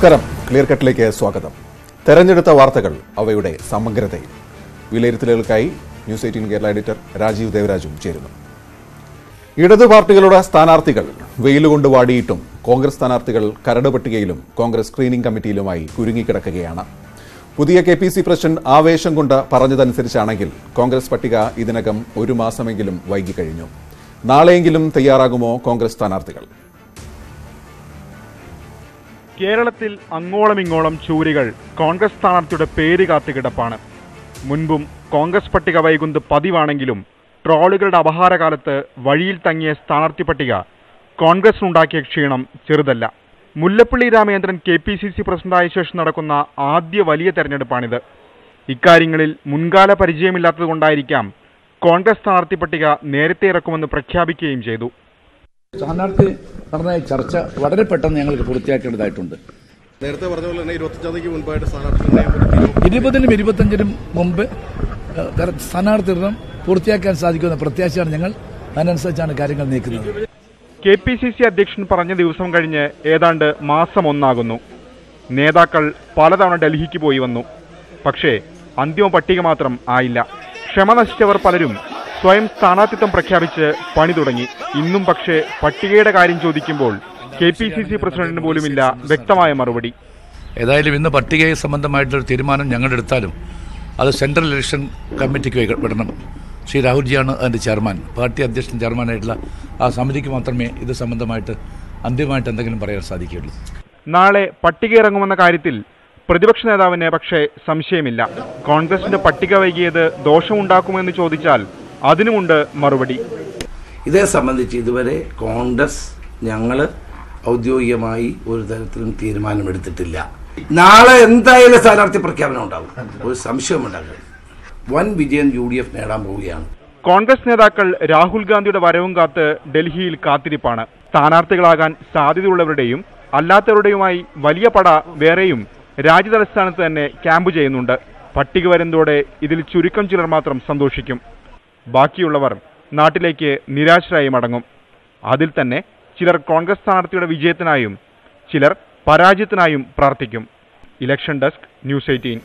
നമസ്കാരം. ക്ലിയർ കട്ടിലേക്ക് സ്വാഗതം. തെരഞ്ഞെടുത്ത വാർത്തകൾ അവയുടെ സമഗ്രതയിൽ വിലയിരുത്തലുകൾക്കായി ന്യൂസ് 18 കേരള എഡിറ്റർ രാജീവ് ദേവരാജും ചേരുന്നു. ഇടതു പാർട്ടികളുടെ സ്ഥാനാർത്ഥികൾ വെയിലുകൊണ്ട് വാടിയിട്ടും കോൺഗ്രസ് സ്ഥാനാർത്ഥികൾ കരട് പട്ടികയിലും കോൺഗ്രസ് സ്ക്രീനിംഗ് കമ്മിറ്റിയിലുമായി കുരുങ്ങിക്കിടക്കുകയാണ്. പുതിയ KPC പ്രസിഡന്റ് ആവേശം കൊണ്ട് പറഞ്ഞതനുസരിച്ചാണെങ്കിൽ കോൺഗ്രസ് പട്ടിക ഇതിനകം ഒരു മാസമെങ്കിലും വൈകിക്കഴിഞ്ഞു. നാളെയെങ്കിലും തയ്യാറാകുമോ കോൺഗ്രസ് സ്ഥാനാർത്ഥികൾ? കേരളത്തിൽ അങ്ങോളം ഇങ്ങോളം ചൂരികൾ കോൺഗ്രസ് സ്ഥാനാർത്ഥിയുടെ പേര് കാത്തുകിടപ്പാണ്. മുൻപും കോൺഗ്രസ് പട്ടിക വൈകുന്നത് പതിവാണെങ്കിലും ട്രോളുകളുടെ അപഹാരകാലത്ത് വഴിയിൽ തങ്ങിയ സ്ഥാനാർത്ഥി പട്ടിക കോൺഗ്രസിനുണ്ടാക്കിയ ക്ഷീണം ചെറുതല്ല. മുല്ലപ്പള്ളി രാമചന്ദ്രൻ KPCC പ്രസിഡന്റായ ശേഷം നടക്കുന്ന ആദ്യ വലിയ തെരഞ്ഞെടുപ്പാണിത്. ഇക്കാര്യങ്ങളിൽ മുൻകാല പരിചയമില്ലാത്തതുകൊണ്ടായിരിക്കാം കോൺഗ്രസ് സ്ഥാനാർത്ഥി പട്ടിക നേരത്തെ ഇറക്കുമെന്ന് പ്രഖ്യാപിക്കുകയും ചെയ്തു. സ്ഥാനാർത്ഥി പറഞ്ഞ ചർച്ച വളരെ പെട്ടെന്ന് ഞങ്ങൾക്ക് പൂർത്തിയാക്കേണ്ടതായിട്ടുണ്ട്. നേരത്തെ പറഞ്ഞ പോലെ തന്നെ 25 മുൻപായിട്ട് 20-നും 25-നും മുമ്പ് സ്ഥാനാർത്ഥി പൂർത്തിയാക്കാൻ സാധിക്കുമെന്ന പ്രത്യാശയാണ് ഞങ്ങൾ. അതിനനുസരിച്ചാണ് കാര്യങ്ങൾ നീക്കുന്നത്. KPCC അധ്യക്ഷൻ പറഞ്ഞ ദിവസം കഴിഞ്ഞ് ഏതാണ്ട് മാസം ഒന്നാകുന്നു. നേതാക്കൾ പലതവണ ഡൽഹിക്ക് പോയി വന്നു. പക്ഷേ അന്തിമ പട്ടിക മാത്രം ആയില്ല. ക്ഷമ നശിച്ചവർ പലരും സ്വയം സ്ഥാനാർത്ഥിത്വം പ്രഖ്യാപിച്ച് പണി തുടങ്ങി. ഇന്നും പക്ഷേ പട്ടികയുടെ കാര്യം ചോദിക്കുമ്പോൾ KPCC പ്രസിഡന്റിന് പോലുമില്ല വ്യക്തമായ മറുപടി. ഏതായാലും ഇന്ന് പട്ടികയെ സംബന്ധമായിട്ടൊരു തീരുമാനം ഞങ്ങളെടുത്താലും അത് സെൻട്രൽ ഇലക്ഷൻ കമ്മിറ്റിക്ക് വിടണം. ശ്രീ രാഹുൽജിയാണ് അതിൻ്റെ ചെയർമാൻ. പാർട്ടി അധ്യക്ഷൻ ചെയർമാനായിട്ടുള്ള ആ സമിതിക്ക് മാത്രമേ ഇത് സംബന്ധമായിട്ട് അന്തിമമായിട്ട് എന്തെങ്കിലും പറയാൻ സാധിക്കുകയുള്ളൂ. നാളെ പട്ടിക ഇറങ്ങുമെന്ന കാര്യത്തിൽ പ്രതിപക്ഷ നേതാവിന് പക്ഷേ സംശയമില്ല. കോൺഗ്രസിന്റെ പട്ടിക വൈകിയത് ദോഷമുണ്ടാക്കുമെന്ന് ചോദിച്ചാൽ അതിനുമുണ്ട് മറുപടി. ഇതേ സംബന്ധിച്ച് ഇതുവരെ കോൺഗ്രസ് ഞങ്ങൾ ഔദ്യോഗികമായി ഒരു തരത്തിലും തീരുമാനമെടുത്തിട്ടില്ല. നാളെ എന്തായാലും സ്ഥാനാർത്ഥി പ്രഖ്യാപനം ഉണ്ടാകും, ഒരു സംശയമുണ്ടാകും. വൻ വിജയം UDF നേടാൻ പോവുകയാണ്. കോൺഗ്രസ് നേതാക്കൾ രാഹുൽ ഗാന്ധിയുടെ വരവും കാത്ത് ഡൽഹിയിൽ കാത്തിരിപ്പാണ്. സ്ഥാനാർത്ഥികളാകാൻ സാധ്യതയുള്ളവരുടെയും അല്ലാത്തവരുടെയുമായി വലിയ പട വേറെയും രാജ്യതലസ്ഥാനത്ത് തന്നെ ക്യാമ്പ് ചെയ്യുന്നുണ്ട്. പട്ടിക വരുന്നതോടെ ഇതിൽ ചുരുക്കം ചിലർ മാത്രം സന്തോഷിക്കും. ബാക്കിയുള്ളവർ നാട്ടിലേക്ക് നിരാശരായി മടങ്ങും. അതിൽ തന്നെ ചിലർ കോൺഗ്രസ് സ്ഥാനാർത്ഥിയുടെ വിജയത്തിനായും ചിലർ പരാജയത്തിനായും പ്രാർത്ഥിക്കും. Election desk, news 18.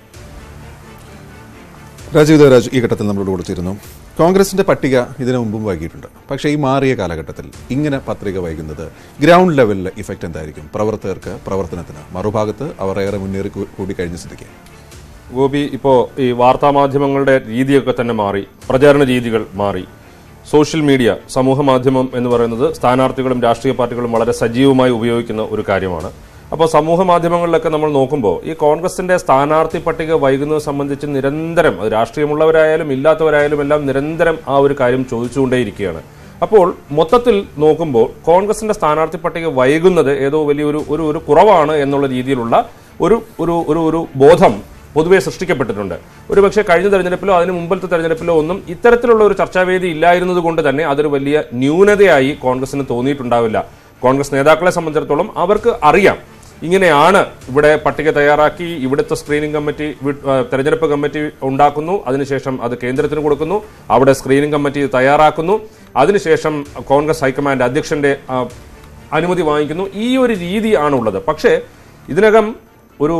Rajeev Devaraj ഈ ഘട്ടത്തിൽ നമ്മളോട് കൊടുത്തിരുന്നു. കോൺഗ്രസിന്റെ പട്ടിക ഇതിനു മുമ്പും വൈകിയിട്ടുണ്ട്. പക്ഷേ ഈ മാറിയ കാലഘട്ടത്തിൽ ഇങ്ങനെ പത്രിക വൈകുന്നത് ഗ്രൗണ്ട് ലെവലിലെ ഇഫക്റ്റ് എന്തായിരിക്കും പ്രവർത്തകർക്ക്, പ്രവർത്തനത്തിന്? മറുഭാഗത്ത് അവർ ഏറെ മുന്നേറി കൂടി കഴിഞ്ഞ സ്ഥിതിക്ക് ഗോപി, ഇപ്പോൾ ഈ വാർത്താമാധ്യമങ്ങളുടെ രീതിയൊക്കെ തന്നെ മാറി, പ്രചാരണ രീതികൾ മാറി. സോഷ്യൽ മീഡിയ, സമൂഹ മാധ്യമം എന്ന് പറയുന്നത് സ്ഥാനാർത്ഥികളും രാഷ്ട്രീയ പാർട്ടികളും വളരെ സജീവമായി ഉപയോഗിക്കുന്ന ഒരു കാര്യമാണ്. അപ്പോൾ സമൂഹ മാധ്യമങ്ങളിലൊക്കെ നമ്മൾ നോക്കുമ്പോൾ ഈ കോൺഗ്രസിന്റെ സ്ഥാനാർത്ഥി പട്ടിക വൈകുന്നത് സംബന്ധിച്ച് നിരന്തരം, അത് രാഷ്ട്രീയമുള്ളവരായാലും ഇല്ലാത്തവരായാലും എല്ലാം നിരന്തരം ആ ഒരു കാര്യം ചോദിച്ചുകൊണ്ടേയിരിക്കുകയാണ്. അപ്പോൾ മൊത്തത്തിൽ നോക്കുമ്പോൾ കോൺഗ്രസിന്റെ സ്ഥാനാർത്ഥി പട്ടിക വൈകുന്നത് ഏതോ വലിയൊരു ഒരു കുറവാണ് എന്നുള്ള രീതിയിലുള്ള ഒരു ബോധം പൊതുവെ സൃഷ്ടിക്കപ്പെട്ടിട്ടുണ്ട്. ഒരുപക്ഷെ കഴിഞ്ഞ തെരഞ്ഞെടുപ്പിലോ അതിന് മുമ്പത്തെ തെരഞ്ഞെടുപ്പിലോ ഒന്നും ഇത്തരത്തിലുള്ള ഒരു ചർച്ചാവേദി ഇല്ലായിരുന്നത് കൊണ്ട് തന്നെ അതൊരു വലിയ ന്യൂനതയായി കോൺഗ്രസിന് തോന്നിയിട്ടുണ്ടാവില്ല. കോൺഗ്രസ് നേതാക്കളെ സംബന്ധിച്ചിടത്തോളം അവർക്ക് അറിയാം, ഇങ്ങനെയാണ് ഇവിടെ പട്ടിക തയ്യാറാക്കി, ഇവിടുത്തെ സ്ക്രീനിംഗ് കമ്മിറ്റി, തെരഞ്ഞെടുപ്പ് കമ്മിറ്റി ഉണ്ടാക്കുന്നു, അതിനുശേഷം അത് കേന്ദ്രത്തിന് കൊടുക്കുന്നു, അവിടെ സ്ക്രീനിംഗ് കമ്മിറ്റി തയ്യാറാക്കുന്നു, അതിനുശേഷം കോൺഗ്രസ് ഹൈക്കമാൻഡ് അധ്യക്ഷന്റെ അനുമതി വാങ്ങിക്കുന്നു. ഈ ഒരു രീതി ആണുള്ളത്. പക്ഷേ ഇതിനകം ഒരു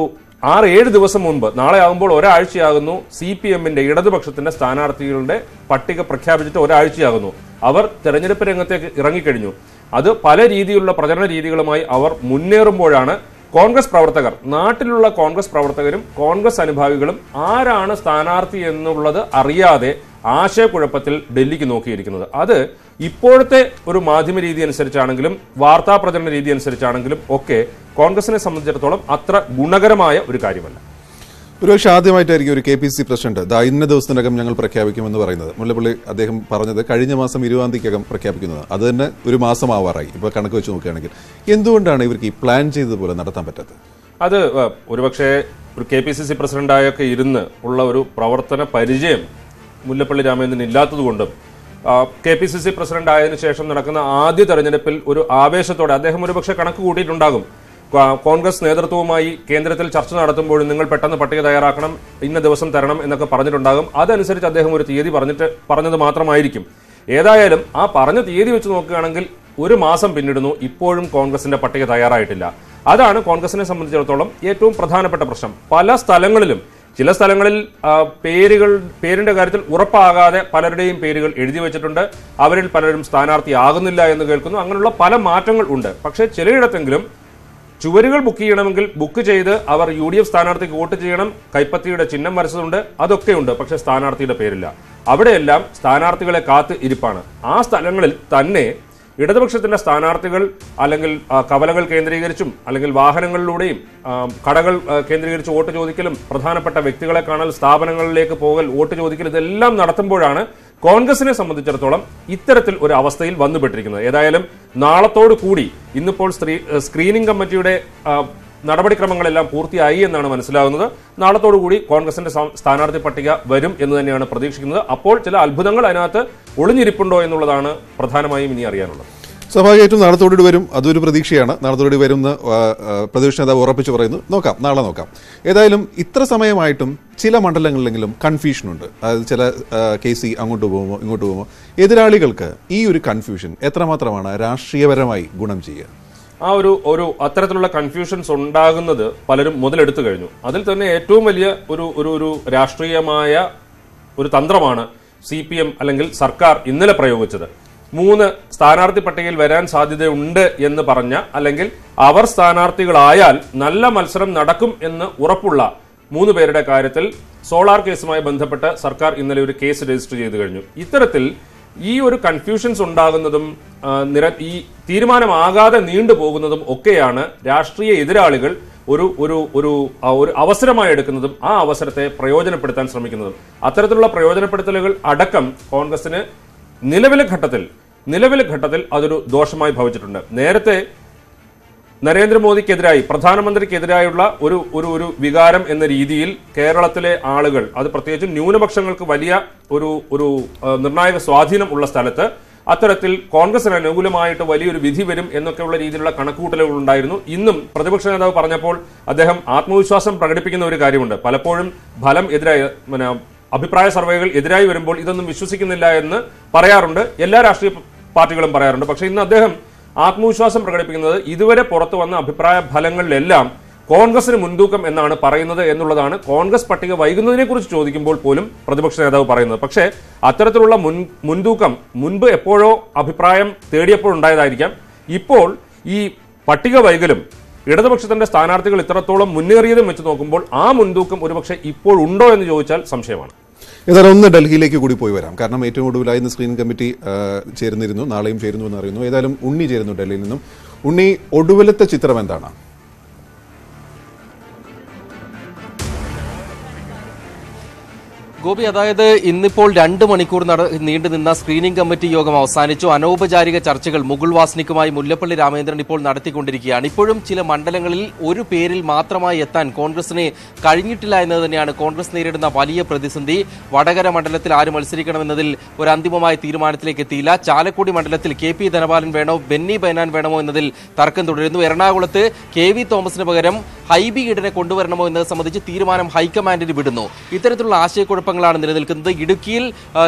6-7 ദിവസം മുമ്പ്, നാളെ ആകുമ്പോൾ ഒരാഴ്ചയാകുന്നു, CPM-ന്റെ ഇടതുപക്ഷത്തിന്റെ സ്ഥാനാർത്ഥികളുടെ പട്ടിക പ്രഖ്യാപിച്ചിട്ട് ഒരാഴ്ചയാകുന്നു. അവർ തെരഞ്ഞെടുപ്പ് രംഗത്തേക്ക് ഇറങ്ങിക്കഴിഞ്ഞു. അത് പല രീതിയിലുള്ള പ്രചരണ രീതികളുമായി അവർ മുന്നേറുമ്പോഴാണ് കോൺഗ്രസ് പ്രവർത്തകർ, നാട്ടിലുള്ള കോൺഗ്രസ് പ്രവർത്തകരും കോൺഗ്രസ് അനുഭാവികളും ആരാണ് സ്ഥാനാർത്ഥി എന്നുള്ളത് അറിയാതെ ആശയക്കുഴപ്പത്തിൽ ഡൽഹിക്ക് നോക്കിയിരിക്കുന്നത്. അത് ഇപ്പോഴത്തെ ഒരു മാധ്യമ രീതി അനുസരിച്ചാണെങ്കിലും വാർത്താ പ്രചരണ രീതി അനുസരിച്ചാണെങ്കിലും ഒക്കെ കോൺഗ്രസിനെ സംബന്ധിച്ചിടത്തോളം അത്ര ഗുണകരമായ ഒരു കാര്യമല്ല. ഒരുപക്ഷെ ആദ്യമായിട്ടായിരിക്കും ഒരു KPCC പ്രസിഡന്റ് ഇന്ന ദിവസത്തിനകം ഞങ്ങൾ പ്രഖ്യാപിക്കുമെന്ന് പറയുന്നത്. മുല്ലപ്പള്ളി അദ്ദേഹം പറഞ്ഞത് കഴിഞ്ഞ മാസം 20-ാം തീയതിക്കകം പ്രഖ്യാപിക്കുന്നത്. അത് തന്നെ ഒരു മാസം ആവാറായി. ഇപ്പോൾ കണക്ക് വെച്ച് നോക്കുകയാണെങ്കിൽ എന്തുകൊണ്ടാണ് ഇവർക്ക് ഈ പ്ലാൻ ചെയ്തതുപോലെ നടത്താൻ പറ്റാത്തത്? അത് ഒരുപക്ഷെ ഒരു KPCC പ്രസിഡന്റായൊക്കെ ഇരുന്ന് ഉള്ള ഒരു പ്രവർത്തന പരിചയം മുല്ലപ്പള്ളി രാമചന്ദ്രൻ ഇല്ലാത്തതുകൊണ്ടും KPCC പ്രസിഡന്റ് ആയതിനു ശേഷം നടക്കുന്ന ആദ്യ തെരഞ്ഞെടുപ്പിൽ ഒരു ആവേശത്തോടെ അദ്ദേഹം ഒരുപക്ഷെ കണക്ക് കൂട്ടിയിട്ടുണ്ടാകും. കോൺഗ്രസ് നേതൃത്വവുമായി കേന്ദ്രത്തിൽ ചർച്ച നടത്തുമ്പോഴും നിങ്ങൾ പെട്ടെന്ന് പട്ടിക തയ്യാറാക്കണം, ഇന്ന ദിവസം തരണം എന്നൊക്കെ പറഞ്ഞിട്ടുണ്ടാകും. അതനുസരിച്ച് അദ്ദേഹം ഒരു തീയതി പറഞ്ഞത് മാത്രമായിരിക്കും. ഏതായാലും ആ പറഞ്ഞ തീയതി വെച്ച് നോക്കുകയാണെങ്കിൽ ഒരു മാസം പിന്നിടുന്നു, ഇപ്പോഴും കോൺഗ്രസിന്റെ പട്ടിക തയ്യാറായിട്ടില്ല. അതാണ് കോൺഗ്രസിനെ സംബന്ധിച്ചിടത്തോളം ഏറ്റവും പ്രധാനപ്പെട്ട പ്രശ്നം. പല സ്ഥലങ്ങളിലും, ചില സ്ഥലങ്ങളിൽ പേരിന്റെ കാര്യത്തിൽ ഉറപ്പാകാതെ പലരുടെയും പേരുകൾ എഴുതി വെച്ചിട്ടുണ്ട്. അവരിൽ പലരും സ്ഥാനാർത്ഥിയാകുന്നില്ല എന്ന് കേൾക്കുന്നു. അങ്ങനെയുള്ള പല മാറ്റങ്ങൾ ഉണ്ട്. പക്ഷേ ചിലയിടത്തെങ്കിലും ചുവരുകൾ ബുക്ക് ചെയ്യണമെങ്കിൽ ബുക്ക് ചെയ്ത് അവർ UDF സ്ഥാനാർത്ഥിക്ക് വോട്ട് ചെയ്യണം, കൈപ്പത്തിയുടെ ചിഹ്നം വരച്ചതുണ്ട്, അതൊക്കെയുണ്ട്. പക്ഷെ സ്ഥാനാർത്ഥിയുടെ പേരില്ല. അവിടെയെല്ലാം സ്ഥാനാർത്ഥികളെ കാത്ത് ഇരിപ്പാണ്. ആ സ്ഥലങ്ങളിൽ തന്നെ ഇടതുപക്ഷത്തിന്റെ സ്ഥാനാർത്ഥികൾ അല്ലെങ്കിൽ കവലകൾ കേന്ദ്രീകരിച്ചും അല്ലെങ്കിൽ വാഹനങ്ങളിലൂടെയും കടകൾ കേന്ദ്രീകരിച്ച് വോട്ട് ചോദിക്കലും പ്രധാനപ്പെട്ട വ്യക്തികളെ കാണൽ, സ്ഥാപനങ്ങളിലേക്ക് പോകൽ, വോട്ട് ചോദിക്കൽ, ഇതെല്ലാം നടത്തുമ്പോഴാണ് കോൺഗ്രസിനെ സംബന്ധിച്ചിടത്തോളം ഇത്തരത്തിൽ ഒരു അവസ്ഥയിൽ വന്നുപെട്ടിരിക്കുന്നത്. ഏതായാലും നാളത്തോടു കൂടി ഇന്നിപ്പോൾ സ്ക്രീനിംഗ് കമ്മിറ്റിയുടെ നടപടിക്രമങ്ങളെല്ലാം പൂർത്തിയായി എന്നാണ് മനസ്സിലാകുന്നത്. നാളത്തോടുകൂടി കോൺഗ്രസിന്റെ സ്ഥാനാർത്ഥി പട്ടിക വരും എന്ന് തന്നെയാണ് പ്രതീക്ഷിക്കുന്നത്. അപ്പോൾ ചില അത്ഭുതങ്ങൾ അതിനകത്ത് ഒളിഞ്ഞിരിപ്പുണ്ടോ എന്നുള്ളതാണ് പ്രധാനമായും ഇനി അറിയാനുള്ളത്. സ്വാഭാവികമായിട്ടും നാളത്തോടുകൂടി വരും, അതൊരു പ്രതീക്ഷയാണ്. നാളത്തോടുകൂടി വരുമെന്ന് പ്രതിപക്ഷ നേതാവ് ഉറപ്പിച്ചു പറയുന്നു. നാളെ നോക്കാം. ഏതായാലും ഇത്ര സമയമായിട്ടും ചില മണ്ഡലങ്ങളിലെങ്കിലും കൺഫ്യൂഷനുണ്ട്. അതായത് ചില KC അങ്ങോട്ട് പോകുമോ ഇങ്ങോട്ട് പോകുമോ. എതിരാളികൾക്ക് ഈ ഒരു കൺഫ്യൂഷൻ എത്രമാത്രമാണ് രാഷ്ട്രീയപരമായി ഗുണം ചെയ്യുക? ആ അത്തരത്തിലുള്ള കൺഫ്യൂഷൻസ് ഉണ്ടാകുന്നത് പലരും മുതലെടുത്തു കഴിഞ്ഞു. അതിൽ തന്നെ ഏറ്റവും വലിയ ഒരു രാഷ്ട്രീയമായ ഒരു തന്ത്രമാണ് CPM അല്ലെങ്കിൽ സർക്കാർ ഇന്നലെ പ്രയോഗിച്ചത്. 3 സ്ഥാനാർത്ഥി പട്ടികയിൽ വരാൻ സാധ്യതയുണ്ട് എന്ന് പറഞ്ഞ, അല്ലെങ്കിൽ അവർ സ്ഥാനാർത്ഥികളായാൽ നല്ല മത്സരം നടക്കും എന്ന് ഉറപ്പുള്ള 3 പേരുടെ കാര്യത്തിൽ സോളാർ കേസുമായി ബന്ധപ്പെട്ട് സർക്കാർ ഇന്നലെ ഒരു കേസ് രജിസ്റ്റർ ചെയ്തു കഴിഞ്ഞു. ഇത്തരത്തിൽ ഈ ഒരു കൺഫ്യൂഷൻസ് ഉണ്ടാകുന്നതും ഈ തീരുമാനമാകാതെ നീണ്ടുപോകുന്നതും ഒക്കെയാണ് രാഷ്ട്രീയ എതിരാളികൾ ഒരു അവസരമായി എടുക്കുന്നതും ആ അവസരത്തെ പ്രയോജനപ്പെടുത്താൻ ശ്രമിക്കുന്നതും. അത്തരത്തിലുള്ള പ്രയോജനപ്പെടുത്തലുകൾ അടക്കം കോൺഗ്രസിന് നിലവിലെ ഘട്ടത്തിൽ അതൊരു ദോഷമായി ഭവിച്ചിട്ടുണ്ട്. നേരത്തെ നരേന്ദ്രമോദിക്കെതിരായി, പ്രധാനമന്ത്രിക്കെതിരായുള്ള ഒരു വികാരം എന്ന രീതിയിൽ കേരളത്തിലെ ആളുകൾ, അത് പ്രത്യേകിച്ചും ന്യൂനപക്ഷങ്ങൾക്ക് വലിയ ഒരു നിർണായക സ്വാധീനം ഉള്ള സ്ഥലത്ത് അത്തരത്തിൽ കോൺഗ്രസിന് അനുകൂലമായിട്ട് വലിയൊരു വിധി വരും എന്നൊക്കെയുള്ള രീതിയിലുള്ള കണക്കുകൂട്ടലുകൾ ഉണ്ടായിരുന്നു. ഇന്നും പ്രതിപക്ഷ നേതാവ് പറഞ്ഞപ്പോൾ അദ്ദേഹം ആത്മവിശ്വാസം പ്രകടിപ്പിക്കുന്ന ഒരു കാര്യമുണ്ട്. പലപ്പോഴും അഭിപ്രായ സർവേകൾ എതിരായി വരുമ്പോൾ ഇതൊന്നും വിശ്വസിക്കുന്നില്ല എന്ന് പറയാറുണ്ട്, എല്ലാ രാഷ്ട്രീയ പാർട്ടികളും പറയാറുണ്ട്. പക്ഷെ ഇന്ന് അദ്ദേഹം ആത്മവിശ്വാസം പ്രകടിപ്പിക്കുന്നത് ഇതുവരെ പുറത്തു വന്ന അഭിപ്രായ ഫലങ്ങളിലെല്ലാം കോൺഗ്രസിന് മുൻതൂക്കം എന്നാണ് പറയുന്നത് എന്നുള്ളതാണ്. കോൺഗ്രസ് പട്ടിക വൈകുന്നതിനെ കുറിച്ച് ചോദിക്കുമ്പോൾ പോലും പ്രതിപക്ഷ നേതാവ് പറയുന്നത്. പക്ഷേ അത്തരത്തിലുള്ള മുൻതൂക്കം മുൻപ് എപ്പോഴോ അഭിപ്രായം തേടിയപ്പോഴുണ്ടായതായിരിക്കാം. ഇപ്പോൾ ഈ പട്ടിക വൈകലും ഇടതുപക്ഷത്തിന്റെ സ്ഥാനാർത്ഥികൾ ഇത്രത്തോളം മുന്നേറിയതും വെച്ച് നോക്കുമ്പോൾ ആ മുൻതൂക്കം ഒരുപക്ഷെ ഇപ്പോൾ ഉണ്ടോ എന്ന് ചോദിച്ചാൽ സംശയമാണ്. ഏതായാലും ഒന്ന് ഡൽഹിയിലേക്ക് കൂടി പോയി വരാം. കാരണം ഏറ്റവും ഒടുവിലായി ഇന്ന് സ്ക്രീനിംഗ് കമ്മിറ്റി ചേർന്നിരുന്നു, നാളെയും ചേരുന്നു എന്ന് അറിയുന്നു. ഏതായാലും ഉണ്ണി ചേരുന്നു ഡൽഹിയിൽ നിന്നും. ഉണ്ണി, ഒടുവിലത്തെ ചിത്രം എന്താണ്? ഗോപി, അതായത് ഇന്നിപ്പോൾ 2 മണിക്കൂർ നീണ്ടുനിന്ന സ്ക്രീനിംഗ് കമ്മിറ്റി യോഗം അവസാനിച്ചു. അനൗപചാരിക ചർച്ചകൾ മുകുൾ വാസ്നിക്കുമായി മുല്ലപ്പള്ളി രാമചന്ദ്രൻ ഇപ്പോൾ നടത്തിക്കൊണ്ടിരിക്കുകയാണ്. ഇപ്പോഴും ചില മണ്ഡലങ്ങളിൽ ഒരു പേരിൽ മാത്രമായി എത്താൻ കോൺഗ്രസിന് കഴിഞ്ഞിട്ടില്ല എന്നത് തന്നെയാണ് കോൺഗ്രസ് നേരിടുന്ന വലിയ പ്രതിസന്ധി. വടകര മണ്ഡലത്തിൽ ആര് മത്സരിക്കണമെന്നതിൽ ഒരു അന്തിമമായ തീരുമാനത്തിലേക്ക് എത്തിയില്ല. ചാലക്കുടി മണ്ഡലത്തിൽ KP ധനപാലൻ വേണോ ബെന്നി ബൈനാൻ വേണമോ എന്നതിൽ തർക്കം തുടരുന്നു. എറണാകുളത്ത് KV തോമസിന് പകരം ഹൈബി ഈഡനെ കൊണ്ടുവരണമോ എന്നത് സംബന്ധിച്ച് തീരുമാനം ഹൈക്കമാൻഡിന് വിടുന്നു. ഇത്തരത്തിലുള്ള ആശയക്കുഴപ്പങ്ങളാണ് നിലനിൽക്കുന്നത്. ഇടുക്കിയിൽ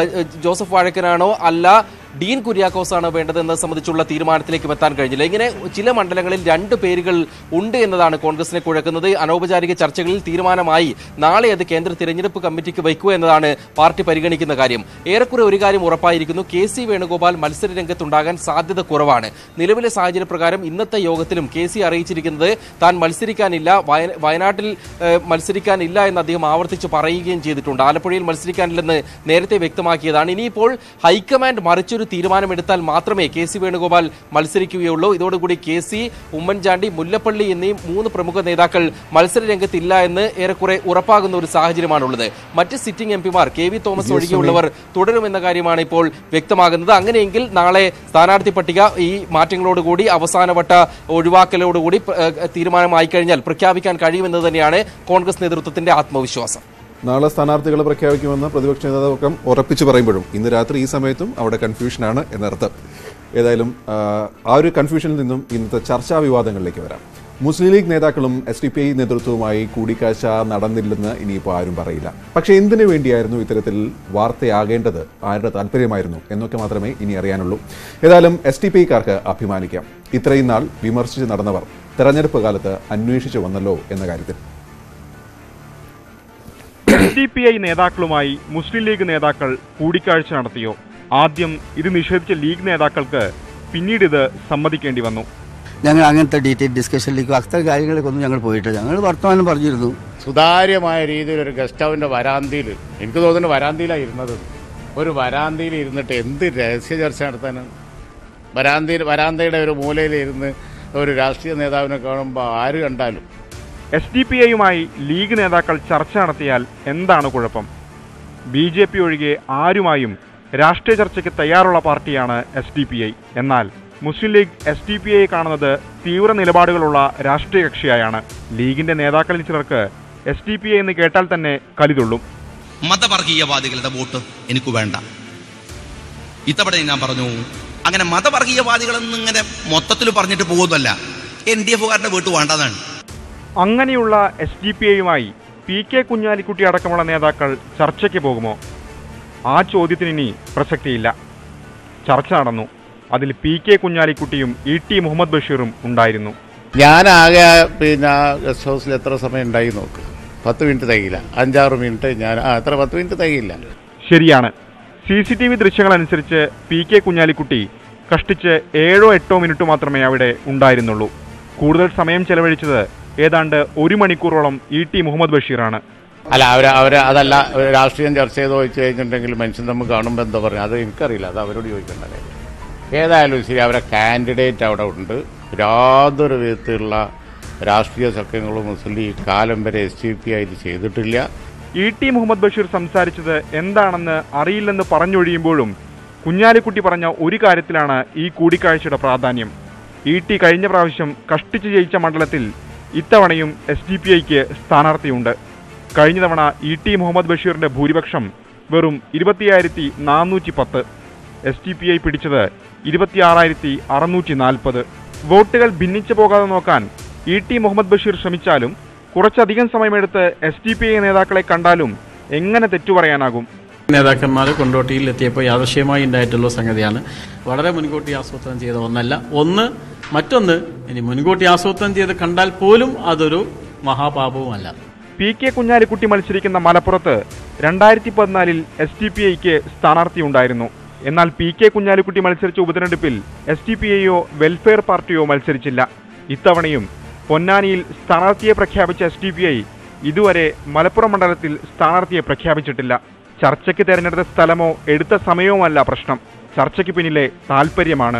ജോസഫ് വാഴക്കനാണോ അല്ല ഡീൻ കുര്യാക്കോസാണ് വേണ്ടതെന്നത് സംബന്ധിച്ചുള്ള തീരുമാനത്തിലേക്ക് എത്താൻ കഴിഞ്ഞില്ല. ഇങ്ങനെ ചില മണ്ഡലങ്ങളിൽ 2 പേരുകൾ ഉണ്ട് എന്നതാണ് കോൺഗ്രസിനെ കുഴക്കുന്നത്. അനൗപചാരിക ചർച്ചകളിൽ തീരുമാനമായി നാളെ അത് കേന്ദ്ര തിരഞ്ഞെടുപ്പ് കമ്മിറ്റിക്ക് വയ്ക്കുക എന്നതാണ് പാർട്ടി പരിഗണിക്കുന്ന കാര്യം. ഏറെക്കുറെ ഒരു കാര്യം ഉറപ്പായിരിക്കുന്നു, KC വേണുഗോപാൽ മത്സര രംഗത്തുണ്ടാകാൻ സാധ്യത കുറവാണ്. നിലവിലെ സാഹചര്യപ്രകാരം ഇന്നത്തെ യോഗത്തിലും KC അറിയിച്ചിരിക്കുന്നത് താൻ മത്സരിക്കാനില്ല, വയനാട്ടിൽ മത്സരിക്കാനില്ല എന്ന് അദ്ദേഹം ആവർത്തിച്ച് പറയുകയും ചെയ്തിട്ടുണ്ട്. ആലപ്പുഴയിൽ മത്സരിക്കാനില്ലെന്ന് നേരത്തെ വ്യക്തമാക്കിയതാണ്. ഇനിയിപ്പോൾ ഹൈക്കമാൻഡ് മറിച്ചൊരു തീരുമാനമെടുത്താൽ മാത്രമേ KC വേണുഗോപാൽ മത്സരിക്കുകയുള്ളൂ. ഇതോടുകൂടി KC, ഉമ്മൻചാണ്ടി, മുല്ലപ്പള്ളി എന്നീ 3 പ്രമുഖ നേതാക്കൾ മത്സര രംഗത്തില്ല എന്ന് ഏറെക്കുറെ ഉറപ്പാകുന്ന ഒരു സാഹചര്യമാണുള്ളത്. മറ്റ് സിറ്റിംഗ് MPമാർ KV തോമസ് ഒഴികെയുള്ളവർ തുടരുമെന്ന കാര്യമാണ് ഇപ്പോൾ വ്യക്തമാകുന്നത്. അങ്ങനെയെങ്കിൽ നാളെ സ്ഥാനാർത്ഥി പട്ടിക ഈ മാറ്റങ്ങളോടുകൂടി അവസാനവട്ട ഒഴിവാക്കലോടുകൂടി തീരുമാനമായി കഴിഞ്ഞാൽ പ്രഖ്യാപിക്കാൻ കഴിയുമെന്നത് തന്നെയാണ് കോൺഗ്രസ് നേതൃത്വത്തിന്റെ ആത്മവിശ്വാസം. നാളെ സ്ഥാനാർത്ഥികളെ പ്രഖ്യാപിക്കുമെന്ന് പ്രതിപക്ഷ നേതാക്കം ഉറപ്പിച്ചു പറയുമ്പോഴും ഇന്ന് രാത്രി ഈ സമയത്തും അവിടെ കൺഫ്യൂഷനാണ് എന്നർത്ഥം. ഏതായാലും ആ ഒരു കൺഫ്യൂഷനിൽ നിന്നും ഇന്നത്തെ ചർച്ചാ വിവാദങ്ങളിലേക്ക് വരാം. മുസ്ലിം ലീഗ് നേതാക്കളും SDPI നേതൃത്വവുമായി കൂടിക്കാഴ്ച നടന്നില്ലെന്ന് ഇനിയിപ്പോൾ ആരും പറയില്ല. പക്ഷേ എന്തിനു വേണ്ടിയായിരുന്നു ഇത്തരത്തിൽ വാർത്തയാകേണ്ടത്, ആരുടെ താല്പര്യമായിരുന്നു എന്നൊക്കെ മാത്രമേ ഇനി അറിയാനുള്ളൂ. ഏതായാലും SDPIക്കാർക്ക് അഭിമാനിക്കാം. ഇത്രയും നാൾ വിമർശിച്ച് നടന്നവർ തെരഞ്ഞെടുപ്പ് കാലത്ത് അന്വേഷിച്ചു വന്നല്ലോ എന്ന കാര്യത്തിൽ. SDPI നേതാക്കളുമായി മുസ്ലിം ലീഗ് നേതാക്കൾ കൂടിക്കാഴ്ച നടത്തിയോ? ആദ്യം ഇത് നിഷേധിച്ച ലീഗ് നേതാക്കൾക്ക് പിന്നീട് ഇത് സമ്മതിക്കേണ്ടി വന്നു. ഞങ്ങൾ അങ്ങനത്തെ ഡീറ്റെയിൽ ഡിസ്കഷനിലേക്ക് അത്തരം കാര്യങ്ങളിലേക്കൊന്നും ഞങ്ങൾ പോയിട്ടില്ല. ഞങ്ങൾ വർത്തമാനം പറഞ്ഞിരുന്നു. സുതാര്യമായ രീതിയിൽ ഒരു ഗസ്റ്റ് ഹൗസിൻ്റെ വരാന്തിയിൽ, എനിക്ക് തോന്നുന്നു വരാന്തിയിലാണ് ഇരുന്നത്. ഒരു വരാന്തിയിൽ ഇരുന്നിട്ട് എന്ത് രഹസ്യ ചർച്ച നടത്താനാണ്? വരാന്തയുടെ ഒരു മൂലയിൽ ഇരുന്ന് ഒരു രാഷ്ട്രീയ നേതാവിനെ കാണുമ്പോൾ ആര് കണ്ടാലും. SDPIയുമായി ലീഗ് നേതാക്കൾ ചർച്ച നടത്തിയാൽ എന്താണ് കുഴപ്പം? BJP ഒഴികെ ആരുമായും രാഷ്ട്രീയ ചർച്ചയ്ക്ക് തയ്യാറുള്ള പാർട്ടിയാണ് SDPI. എന്നാൽ മുസ്ലിം ലീഗ് SDPIയെ കാണുന്നത് തീവ്ര നിലപാടുകളുള്ള രാഷ്ട്രീയ കക്ഷിയായാണ്. ലീഗിന്റെ നേതാക്കളിൽ ചിലർക്ക് SDPI എന്ന് കേട്ടാൽ തന്നെ കലിതുള്ളും. മതവർഗീയവാദികളുടെ വോട്ട് എനിക്ക് വേണ്ട. ഇത്തവണ ഞാൻ പറഞ്ഞു, അങ്ങനെ മതവർഗീയവാദികളൊന്നും ഇങ്ങനെ മൊത്തത്തിൽ പറഞ്ഞിട്ട് പോകുന്നല്ല, LDFകാരുടെ വോട്ട് വേണ്ടതാണ്. അങ്ങനെയുള്ള SDPIയുമായി PK കുഞ്ഞാലിക്കുട്ടി അടക്കമുള്ള നേതാക്കൾ ചർച്ചയ്ക്ക് പോകുമോ? ആ ചോദ്യത്തിന് ഇനി പ്രസക്തിയില്ല. ചർച്ച നടന്നു. അതിൽ PK കുഞ്ഞാലിക്കുട്ടിയും ET മുഹമ്മദ് ബഷീറും ഉണ്ടായിരുന്നു. ഞാനാകെ ഗസ്റ്റ് ഹൗസിൽ എത്ര സമയം ഉണ്ടായി നോക്ക്. 10 മിനിറ്റ് തികയില്ല, 5-6 മിനിറ്റ്. ഞാൻ 10 മിനിറ്റ് തികയില്ല. ശരിയാണ്. CCTV ദൃശ്യങ്ങളനുസരിച്ച് PK കുഞ്ഞാലിക്കുട്ടി കഷ്ടിച്ച് 7-8 മിനിറ്റ് മാത്രമേ അവിടെ ഉണ്ടായിരുന്നുള്ളൂ. കൂടുതൽ സമയം ചെലവഴിച്ചത് ഏതാണ്ട് 1 മണിക്കൂറോളം ET മുഹമ്മദ് ബഷീറാണ്. അല്ല, അതല്ല, രാഷ്ട്രീയം ചർച്ച ചെയ്ത് ചോദിച്ചു കഴിഞ്ഞിട്ടുണ്ടെങ്കിൽ മനുഷ്യൻ നമ്മൾ കാണുമ്പോൾ എന്താ പറയുക, അത് എനിക്കറിയില്ല, അത് അവരോട് ചോദിക്കേണ്ട കാര്യം. ഏതായാലും ശരി, അവരെ കാൻഡിഡേറ്റ് അവിടെ ഉണ്ട്. യാതൊരു വിധത്തിലുള്ള രാഷ്ട്രീയ സഖ്യങ്ങളും മുസ്ലിം ലീഗ് കാലം വരെ SDPI ഇത് ചെയ്തിട്ടില്ല. ET മുഹമ്മദ് ബഷീർ സംസാരിച്ചത് എന്താണെന്ന് അറിയില്ലെന്ന് പറഞ്ഞൊഴിയുമ്പോഴും കുഞ്ഞാലിക്കുട്ടി പറഞ്ഞ ഒരു കാര്യത്തിലാണ് ഈ കൂടിക്കാഴ്ചയുടെ പ്രാധാന്യം. ET കഴിഞ്ഞ പ്രാവശ്യം കഷ്ടിച്ച് ജയിച്ച മണ്ഡലത്തിൽ ഇത്തവണയും SDPIക്ക് സ്ഥാനാർത്ഥിയുണ്ട്. കഴിഞ്ഞ തവണ ET മുഹമ്മദ് ബഷീറിന്റെ ഭൂരിപക്ഷം വെറും 20,410. SDPI പിടിച്ചത് 26,640. വോട്ടുകൾ ഭിന്നിച്ചു പോകാതെ നോക്കാൻ ET മുഹമ്മദ് ബഷീർ ശ്രമിച്ചാലും കുറച്ചധികം സമയമെടുത്ത് SDPI നേതാക്കളെ കണ്ടാലും എങ്ങനെ തെറ്റു പറയാനാകും? നേതാക്കന്മാർ കൊണ്ടോട്ടിയിൽ എത്തിയപ്പോൾ യാദൃശ്യമായി ഉണ്ടായിട്ടുള്ള സംഗതിയാണ്. വളരെ മുൻകൂട്ടി ആസൂത്രണം ചെയ്ത ഒന്നല്ല. മറ്റൊന്ന് ഇനി മുൻകൂട്ടി ആസൂത്രണം ചെയ്ത് കണ്ടാൽ പോലും അതൊരു മഹാപാപവുമല്ല. PK കുഞ്ഞാലിക്കുട്ടി മത്സരിക്കുന്ന മലപ്പുറത്ത് 2014 SDPIക്ക് സ്ഥാനാർത്ഥി ഉണ്ടായിരുന്നു. എന്നാൽ PK കുഞ്ഞാലിക്കുട്ടി മത്സരിച്ച ഉപതെരഞ്ഞെടുപ്പിൽ SDPIയോ വെൽഫെയർ പാർട്ടിയോ മത്സരിച്ചില്ല. ഇത്തവണയും പൊന്നാനിയിൽ സ്ഥാനാർത്ഥിയെ പ്രഖ്യാപിച്ച SDPI ഇതുവരെ മലപ്പുറം മണ്ഡലത്തിൽ സ്ഥാനാർത്ഥിയെ പ്രഖ്യാപിച്ചിട്ടില്ല. ചർച്ചയ്ക്ക് തെരഞ്ഞെടുത്ത സ്ഥലമോ എടുത്ത സമയവുമല്ല പ്രശ്നം. ചർച്ചയ്ക്ക് പിന്നിലെ താൽപ്പര്യമാണ്.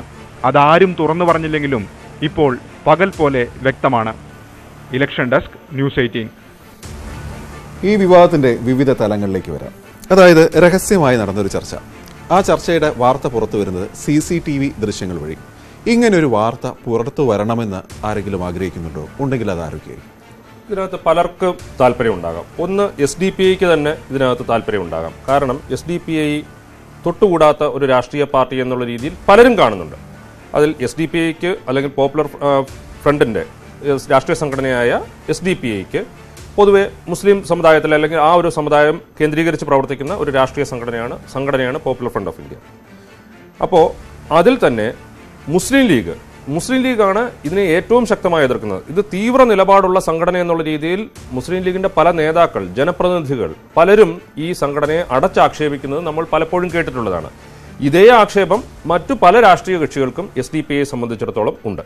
അതാരും തുറന്നു പറഞ്ഞില്ലെങ്കിലും ഇപ്പോൾ പകൽ പോലെ വ്യക്തമാണ്. Election desk, news 18. ഈ വിവാദത്തിന്റെ വിവിധ തലങ്ങളിലേക്ക് വരാം. അതായത് രഹസ്യമായി നടന്നൊരു ചർച്ച. ആ ചർച്ചയുടെ വാർത്ത പുറത്തു വരുന്നത് CCTV ദൃശ്യങ്ങൾ വഴി. ഇങ്ങനൊരു വാർത്ത പുറത്തു വരണമെന്ന് ആരെങ്കിലും ആഗ്രഹിക്കുന്നുണ്ടോ? ഉണ്ടെങ്കിൽ അത് ആരൊക്കെയായി? ഇതിനകത്ത് പലർക്കും താല്പര്യമുണ്ടാകാം. ഒന്ന്, SDPIക്ക് തന്നെ ഇതിനകത്ത് താല്പര്യമുണ്ടാകാം. കാരണം SDPI തൊട്ടുകൂടാത്ത ഒരു രാഷ്ട്രീയ പാർട്ടി എന്നുള്ള രീതിയിൽ പലരും കാണുന്നുണ്ട്. അതിൽ SDPIക്ക് അല്ലെങ്കിൽ പോപ്പുലർ ഫ്രണ്ടിന്റെ രാഷ്ട്രീയ സംഘടനയായ SDPIക്ക് പൊതുവെ മുസ്ലിം സമുദായത്തിൽ അല്ലെങ്കിൽ ആ ഒരു സമുദായം കേന്ദ്രീകരിച്ച് പ്രവർത്തിക്കുന്ന ഒരു രാഷ്ട്രീയ സംഘടനയാണ് പോപ്പുലർ ഫ്രണ്ട് ഓഫ് ഇന്ത്യ. അപ്പോൾ അതിൽ തന്നെ മുസ്ലിം ലീഗാണ് ഇതിനെ ഏറ്റവും ശക്തമായി എതിർക്കുന്നത്. ഇത് തീവ്ര നിലപാടുള്ള സംഘടന എന്നുള്ള രീതിയിൽ മുസ്ലിം ലീഗിന്റെ പല നേതാക്കൾ, ജനപ്രതിനിധികൾ പലരും ഈ സംഘടനയെ അടച്ചാക്ഷേപിക്കുന്നത് നമ്മൾ പലപ്പോഴും കേട്ടിട്ടുള്ളതാണ്. ഇതേ ആക്ഷേപം മറ്റു പല രാഷ്ട്രീയ കക്ഷികൾക്കും SDPIയെ സംബന്ധിച്ചിടത്തോളം ഉണ്ട്.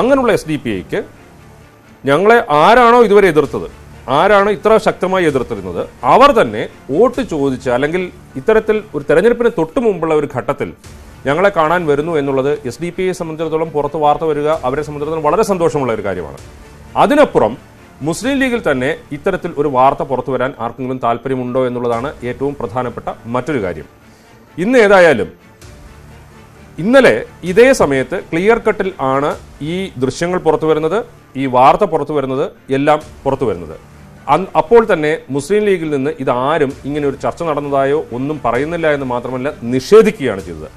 അങ്ങനെയുള്ള SDPIക്ക് ഞങ്ങളെ ആരാണോ ഇതുവരെ എതിർത്തത്, ആരാണ് ഇത്ര ശക്തമായി എതിർത്തിരുന്നത്, അവർ തന്നെ വോട്ട് ചോദിച്ച് അല്ലെങ്കിൽ ഇത്തരത്തിൽ ഒരു തെരഞ്ഞെടുപ്പിന് തൊട്ടു മുമ്പുള്ള ഒരു ഘട്ടത്തിൽ ഞങ്ങളെ കാണാൻ വരുന്നു എന്നുള്ളത് SDPIയെ സംബന്ധിച്ചിടത്തോളം പുറത്ത് വാർത്ത വരിക അവരെ സംബന്ധിച്ചിടത്തോളം വളരെ സന്തോഷമുള്ള ഒരു കാര്യമാണ്. അതിനപ്പുറം മുസ്ലിം ലീഗിൽ തന്നെ ഇത്തരത്തിൽ ഒരു വാർത്ത പുറത്തു വരാൻ ആർക്കെങ്കിലും താല്പര്യമുണ്ടോ എന്നുള്ളതാണ് ഏറ്റവും പ്രധാനപ്പെട്ട മറ്റൊരു കാര്യം. ഇന്നലെ ഇതേ സമയത്ത് ക്ലിയർ കട്ടിൽ ആണ് ഈ ദൃശ്യങ്ങൾ പുറത്തു വരുന്നത്, ഈ വാർത്ത പുറത്തു വരുന്നത്, എല്ലാം പുറത്തു വരുന്നത്. അപ്പോൾ തന്നെ മുസ്ലിം ലീഗിൽ നിന്ന് ഇതാരും ഇങ്ങനെ ഒരു ചർച്ച നടന്നതായോ ഒന്നും പറയുന്നില്ല എന്ന് മാത്രമല്ല നിഷേധിക്കുകയാണ് ചെയ്തത്.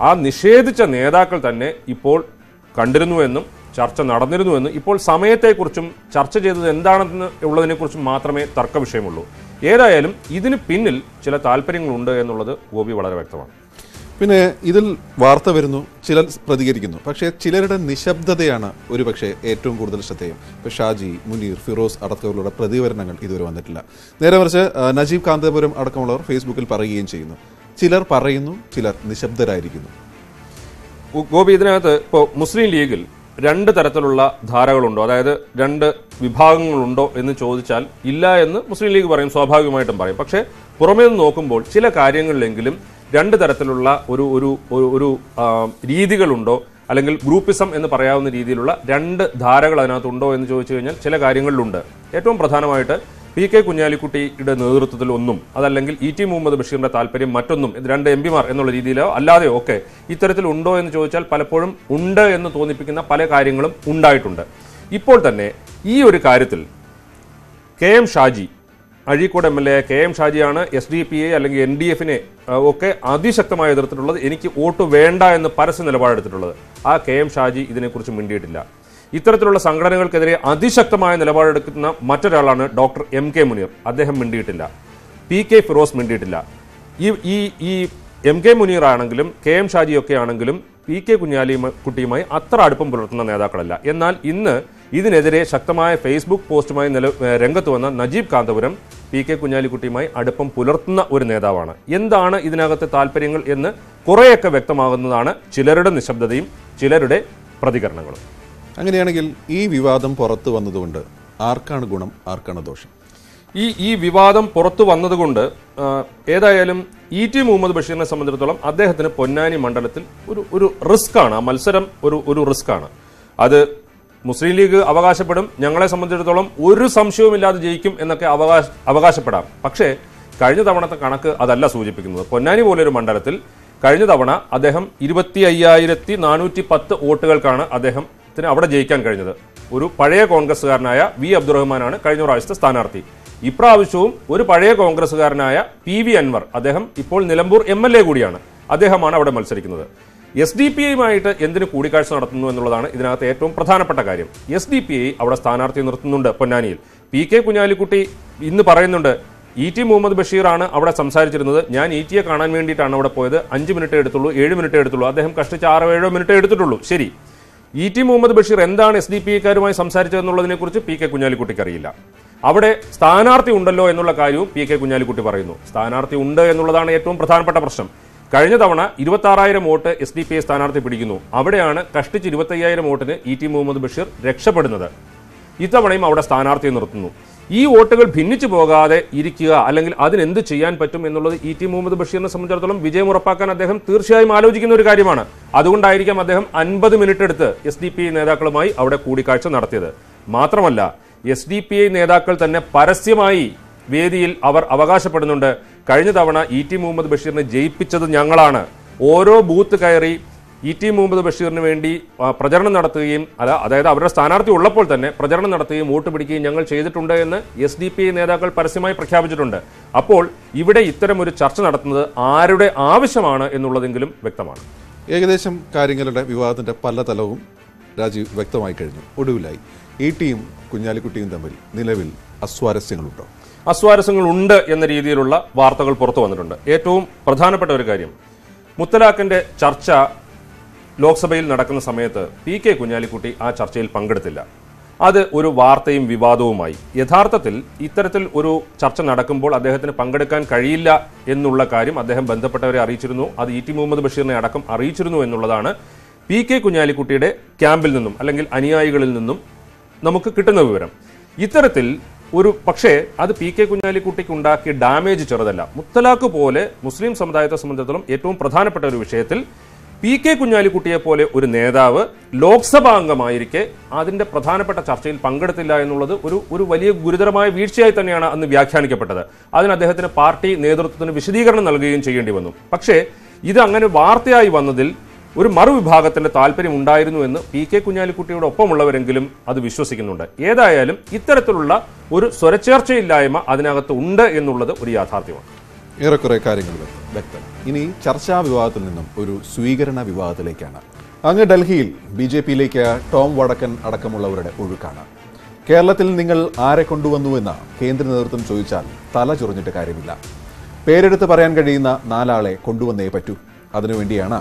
ആ നിഷേധിച്ച നേതാക്കൾ തന്നെ ഇപ്പോൾ കണ്ടിരുന്നുവെന്നും ചർച്ച നടന്നിരുന്നുവെന്നും ഇപ്പോൾ സമയത്തെക്കുറിച്ചും ചർച്ച ചെയ്തത് എന്താണെന്ന് ഉള്ളതിനെക്കുറിച്ചും മാത്രമേ തർക്ക വിഷയമുള്ളൂ. ഏതായാലും ഇതിന് പിന്നിൽ ചില താല്പര്യങ്ങളുണ്ട് എന്നുള്ളത് ഗോപി വളരെ വ്യക്തമാണ്. പിന്നെ ഇതിൽ വാർത്ത വരുന്നു, ചിലർ പ്രതികരിക്കുന്നു. പക്ഷേ ചിലരുടെ നിശബ്ദതയാണ് ഒരുപക്ഷെ ഏറ്റവും കൂടുതൽ ശ്രദ്ധേയം. ഇപ്പോൾ ഷാജി, മുനീർ, ഫിറോസ് അടക്കമുള്ള പ്രതികരണങ്ങൾ ഇതുവരെ വന്നിട്ടില്ല. നേരെ മറിച്ച് നജീബ് കാന്തപുരം അടക്കമുള്ളവർ ഫേസ്ബുക്കിൽ പറയുകയും ചെയ്യുന്നു. ചിലർ പറയുന്നു, ചിലർ നിശബ്ദരായിരിക്കുന്നു. ഗോപി, ഇതിനകത്ത് ഇപ്പോൾ മുസ്ലിം ലീഗിൽ രണ്ട് തരത്തിലുള്ള ധാരകളുണ്ടോ, അതായത് രണ്ട് വിഭാഗങ്ങളുണ്ടോ എന്ന് ചോദിച്ചാൽ ഇല്ല എന്ന് മുസ്ലിം ലീഗ് പറയും, സ്വാഭാവികമായിട്ടും പറയും. പക്ഷേ പുറമേ നിന്ന് നോക്കുമ്പോൾ ചില കാര്യങ്ങളിലെങ്കിലും രണ്ട് തരത്തിലുള്ള ഒരു രീതികളുണ്ടോ, അല്ലെങ്കിൽ ഗ്രൂപ്പിസം എന്ന് പറയാവുന്ന രീതിയിലുള്ള രണ്ട് ധാരകൾ അതിനകത്തുണ്ടോ എന്ന് ചോദിച്ചു കഴിഞ്ഞാൽ ചില കാര്യങ്ങളിലുണ്ട്. ഏറ്റവും പ്രധാനമായിട്ട് PK കുഞ്ഞാലിക്കുട്ടിയുടെ നേതൃത്വത്തിൽ ഒന്നും, അതല്ലെങ്കിൽ ET മുഹമ്മദ് ബഷീറിന്റെ താല്പര്യം മറ്റൊന്നും, രണ്ട് MP-മാർ എന്നുള്ള രീതിയിലോ അല്ലാതെയോ ഒക്കെ ഇത്തരത്തിൽ ഉണ്ടോ എന്ന് ചോദിച്ചാൽ പലപ്പോഴും ഉണ്ട് എന്ന് തോന്നിപ്പിക്കുന്ന പല കാര്യങ്ങളും ഉണ്ടായിട്ടുണ്ട്. ഇപ്പോൾ തന്നെ ഈ ഒരു കാര്യത്തിൽ KM Shaji, Azhikode MLA KM ഷാജിയാണ് SDPA അല്ലെങ്കിൽ NDF-നെ ഒക്കെ അതിശക്തമായി എതിർത്തിട്ടുള്ളത്. എനിക്ക് വോട്ട് വേണ്ട എന്ന് പരസ്യ നിലപാടെടുത്തിട്ടുള്ളത്. ആ KM ഷാജി ഇതിനെക്കുറിച്ച് മിണ്ടിയിട്ടില്ല. ഇത്തരത്തിലുള്ള സംഘടനകൾക്കെതിരെ അതിശക്തമായ നിലപാടെടുക്കുന്ന മറ്റൊരാളാണ് ഡോക്ടർ MK മുനീർ. അദ്ദേഹം മിണ്ടിയിട്ടില്ല. PK ഫിറോസ് മിണ്ടിയിട്ടില്ല. ഈ MK മുനീർ ആണെങ്കിലും KM ഷാജിയൊക്കെ ആണെങ്കിലും PK കുഞ്ഞാലിക്കുട്ടിയുമായി അത്ര അടുപ്പം പുലർത്തുന്ന നേതാക്കളല്ല. എന്നാൽ ഇന്ന് ഇതിനെതിരെ ശക്തമായ ഫേസ്ബുക്ക് പോസ്റ്റുമായി രംഗത്ത് വന്ന നജീബ് കാന്തപുരം PK കുഞ്ഞാലിക്കുട്ടിയുമായി അടുപ്പം പുലർത്തുന്ന ഒരു നേതാവാണ്. എന്താണ് ഇതിനകത്തെ താല്പര്യങ്ങൾ എന്ന് കുറേയൊക്കെ വ്യക്തമാകുന്നതാണ് ചിലരുടെ നിശബ്ദതയും ചിലരുടെ പ്രതികരണങ്ങളും. അങ്ങനെയാണെങ്കിൽ ഈ വിവാദം പുറത്തു വന്നതുകൊണ്ട് ആർക്കാണ് ഗുണം, ആർക്കാണ് ദോഷം? ഈ വിവാദം പുറത്തു വന്നതുകൊണ്ട് ഏതായാലും ET മുഹമ്മദ് ബഷീറിനെ സംബന്ധിച്ചിടത്തോളം അദ്ദേഹത്തിന് പൊന്നാനി മണ്ഡലത്തിൽ ഒരു റിസ്ക്കാണ്. ആ മത്സരം ഒരു റിസ്ക്കാണ്. അത് മുസ്ലിം ലീഗ് അവകാശപ്പെടും, ഞങ്ങളെ സംബന്ധിച്ചിടത്തോളം ഒരു സംശയവുമില്ലാതെ ജയിക്കും എന്നൊക്കെ അവകാശപ്പെടാം. പക്ഷേ കഴിഞ്ഞ തവണത്തെ കണക്ക് അതല്ല സൂചിപ്പിക്കുന്നത്. പൊന്നാനി പോലൊരു മണ്ഡലത്തിൽ കഴിഞ്ഞ തവണ അദ്ദേഹം 25,410 വോട്ടുകൾക്കാണ് അദ്ദേഹത്തിന് അവിടെ ജയിക്കാൻ കഴിഞ്ഞത്. ഒരു പഴയ കോൺഗ്രസ്സുകാരനായ V അബ്ദുറഹ്മാനാണ് കഴിഞ്ഞ പ്രാവശ്യത്തെ സ്ഥാനാർത്ഥി. ഇപ്രാവശ്യവും ഒരു പഴയ കോൺഗ്രസ്സുകാരനായ PV അൻവർ, അദ്ദേഹം ഇപ്പോൾ നിലമ്പൂർ MLA കൂടിയാണ്, അദ്ദേഹമാണ് അവിടെ മത്സരിക്കുന്നത്. SDPAയുമായിട്ട് എന്തിന് കൂടിക്കാഴ്ച നടത്തുന്നു എന്നുള്ളതാണ് ഇതിനകത്ത് ഏറ്റവും പ്രധാനപ്പെട്ട കാര്യം. SDPA അവിടെ സ്ഥാനാർത്ഥി നിർത്തുന്നുണ്ട് പൊന്നാനിയിൽ. PK കുഞ്ഞാലിക്കുട്ടി ഇന്ന് പറയുന്നുണ്ട് ET മുഹമ്മദ് ബഷീറാണ് അവിടെ സംസാരിച്ചിരുന്നത്, ഞാൻ ETയെ കാണാൻ വേണ്ടിയിട്ടാണ് അവിടെ പോയത്, 5 മിനിറ്റ് എടുത്തുള്ളൂ, 7 മിനിറ്റ് എടുത്തുള്ളൂ, അദ്ദേഹം കഷ്ടിച്ച് 6-7 മിനിറ്റ് എടുത്തിട്ടുള്ളൂ. ശരി, ET മുഹമ്മദ് ബഷീർ എന്താണ് SDPAക്കാരുമായി സംസാരിച്ചതെന്നുള്ളതിനെക്കുറിച്ച് PK കുഞ്ഞാലിക്കുട്ടിക്ക് അറിയില്ല. അവിടെ സ്ഥാനാർത്ഥി ഉണ്ടല്ലോ എന്നുള്ള കാര്യവും PK കുഞ്ഞാലിക്കുട്ടി പറയുന്നു. സ്ഥാനാർത്ഥി ഉണ്ട് എന്നുള്ളതാണ് ഏറ്റവും പ്രധാനപ്പെട്ട പ്രശ്നം. കഴിഞ്ഞ തവണ 26,000 വോട്ട് SDPA സ്ഥാനാർത്ഥി പിടിക്കുന്നു. അവിടെയാണ് കഷ്ടിച്ച് 25,000 വോട്ടിന് ET മുഹമ്മദ് ബഷീർ രക്ഷപ്പെടുന്നത്. ഇത്തവണയും അവിടെ സ്ഥാനാർത്ഥിയെ നിർത്തുന്നു. ഈ വോട്ടുകൾ ഭിന്നിച്ചു പോകാതെ ഇരിക്കുക, അല്ലെങ്കിൽ അതിനെന്ത് ചെയ്യാൻ പറ്റും എന്നുള്ളത് ET മുഹമ്മദ് ബഷീറിനെ സംബന്ധിച്ചിടത്തോളം വിജയം ഉറപ്പാക്കാൻ അദ്ദേഹം തീർച്ചയായും ആലോചിക്കുന്ന ഒരു കാര്യമാണ്. അതുകൊണ്ടായിരിക്കാം അദ്ദേഹം 50 മിനിറ്റ് എടുത്ത് SDPA നേതാക്കളുമായി അവിടെ കൂടിക്കാഴ്ച നടത്തിയത്. മാത്രമല്ല SDPA നേതാക്കൾ തന്നെ പരസ്യമായി വേദിയിൽ അവർ അവകാശപ്പെടുന്നുണ്ട്, കഴിഞ്ഞ തവണ ET മുഹമ്മദ് ബഷീറിനെ ജയിപ്പിച്ചത് ഞങ്ങളാണ്. ഓരോ ബൂത്ത് കയറി ET മുഹമ്മദ് ബഷീറിന് വേണ്ടി പ്രചരണം നടത്തുകയും അതായത് അവരുടെ സ്ഥാനാർത്ഥി ഉള്ളപ്പോൾ തന്നെ പ്രചരണം നടത്തുകയും വോട്ട് പിടിക്കുകയും ഞങ്ങൾ ചെയ്തിട്ടുണ്ട് എന്ന് SDPA നേതാക്കൾ പരസ്യമായി പ്രഖ്യാപിച്ചിട്ടുണ്ട്. അപ്പോൾ ഇവിടെ ഇത്തരം ഒരു ചർച്ച നടത്തുന്നത് ആരുടെ ആവശ്യമാണ് എന്നുള്ളതെങ്കിലും വ്യക്തമാണ്. ഏകദേശം കാര്യങ്ങളുടെ വിവാദത്തിന്റെ പല തലവും രാജീവ് വ്യക്തമായി കഴിഞ്ഞു. ഒടുവിലായി ETയും കുഞ്ഞാലിക്കുട്ടിയും തമ്മിൽ നിലവിൽ അസ്വാരസ്യങ്ങളുണ്ടോ? അസ്വാരസ്യങ്ങളുണ്ട് എന്ന രീതിയിലുള്ള വാർത്തകൾ പുറത്തു വന്നിട്ടുണ്ട്. ഏറ്റവും പ്രധാനപ്പെട്ട ഒരു കാര്യം, മുത്തലാഖിന്റെ ചർച്ച ലോക്സഭയിൽ നടക്കുന്ന സമയത്ത് PK കുഞ്ഞാലിക്കുട്ടി ആ ചർച്ചയിൽ പങ്കെടുത്തില്ല. അത് ഒരു വാർത്തയും വിവാദവുമായി. യഥാർത്ഥത്തിൽ ഇത്തരത്തിൽ ഒരു ചർച്ച നടക്കുമ്പോൾ അദ്ദേഹത്തിന് പങ്കെടുക്കാൻ കഴിയില്ല എന്നുള്ള കാര്യം അദ്ദേഹം ബന്ധപ്പെട്ടവരെ അറിയിച്ചിരുന്നു. അത് ET മുഹമ്മദ് ബഷീറിനെ അടക്കം അറിയിച്ചിരുന്നു എന്നുള്ളതാണ് PK കുഞ്ഞാലിക്കുട്ടിയുടെ ക്യാമ്പിൽ നിന്നും അല്ലെങ്കിൽ അനുയായികളിൽ നിന്നും നമുക്ക് കിട്ടുന്ന വിവരം. ഇത്തരത്തിൽ പക്ഷേ അത് PK കുഞ്ഞാലിക്കുട്ടിക്ക് ഉണ്ടാക്കിയ ഡാമേജ് ചെറുതല്ല. മുത്തലാഖ് പോലെ മുസ്ലിം സമുദായത്തെ സംബന്ധിച്ചിടത്തോളം ഏറ്റവും പ്രധാനപ്പെട്ട ഒരു വിഷയത്തിൽ PK കുഞ്ഞാലിക്കുട്ടിയെ പോലെ ഒരു നേതാവ് ലോക്സഭാ അംഗമായിരിക്കെ അതിന്റെ പ്രധാനപ്പെട്ട ചർച്ചയിൽ പങ്കെടുത്തില്ല എന്നുള്ളത് ഒരു വലിയ ഗുരുതരമായ വീഴ്ചയായി തന്നെയാണ് അന്ന് വ്യാഖ്യാനിക്കപ്പെട്ടത്. അതിന് അദ്ദേഹത്തിന് പാർട്ടി നേതൃത്വത്തിന് വിശദീകരണം നൽകുകയും ചെയ്യേണ്ടി വന്നു. പക്ഷേ ഇത് അങ്ങനെ വാർത്തയായി വന്നതിൽ ഒരു മറുവിഭാഗത്തിന്റെ താല്പര്യം ഉണ്ടായിരുന്നു എന്ന് PK കുഞ്ഞാലിക്കുട്ടിയുടെ ഒപ്പമുള്ളവരെങ്കിലും അത് വിശ്വസിക്കുന്നുണ്ട്. ഏതായാലും ഇത്തരത്തിലുള്ള ഒരു സ്വരച്ചേർച്ചയില്ലായ്മ അതിനകത്ത് ഉണ്ട് എന്നുള്ളത് ഒരു യാഥാർത്ഥ്യമാണ്. ഏറെക്കുറെ കാര്യങ്ങൾ വ്യക്തം. ഇനി ചർച്ചാ വിവാദത്തിൽ നിന്നും ഒരു സ്വീകരണ വിവാദത്തിലേക്കാണ്. അങ്ങ് ഡൽഹിയിൽ BJPയിലേക്ക് ടോം വടക്കൻ അടക്കമുള്ളവരുടെ ഒഴുക്കാണ്. കേരളത്തിൽ നിങ്ങൾ ആരെ കൊണ്ടുവന്നുവെന്ന് കേന്ദ്ര നേതൃത്വം ചോദിച്ചാൽ തല ചൊറിഞ്ഞിട്ട് കാര്യമില്ല. പേരെടുത്ത് പറയാൻ കഴിയുന്ന 4 ആളെ കൊണ്ടുവന്നേ പറ്റൂ. അതിനുവേണ്ടിയാണ്